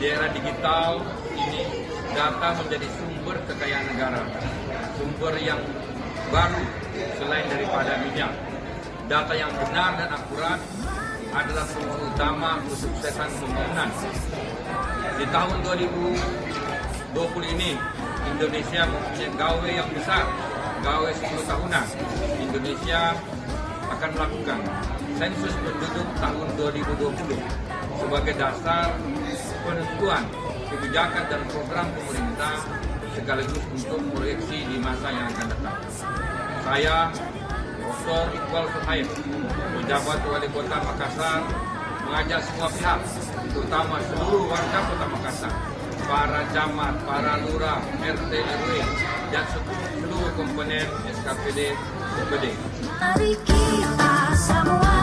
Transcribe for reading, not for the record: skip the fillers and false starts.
Di era digital ini, data menjadi sumber kekayaan negara, sumber yang baru selain daripada minyak. Data yang benar dan akurat adalah sumber utama kesuksesan pembangunan. Di tahun 2020 ini, Indonesia mempunyai gawe yang besar, gawe 10 tahunan. Indonesia akan melakukan sensus penduduk tahun 2020 sebagai dasar penentuan kebijakan dan program pemerintah sekaligus untuk proyeksi di masa yang akan datang. Saya, Dr. Iqbal Suhaib, pejabat Wali Kota Makassar, mengajak semua pihak, terutama seluruh warga Kota Makassar, para camat, para lurah, RT, RW, dan seluruh komponen SKPD, OPD. Mari kita semua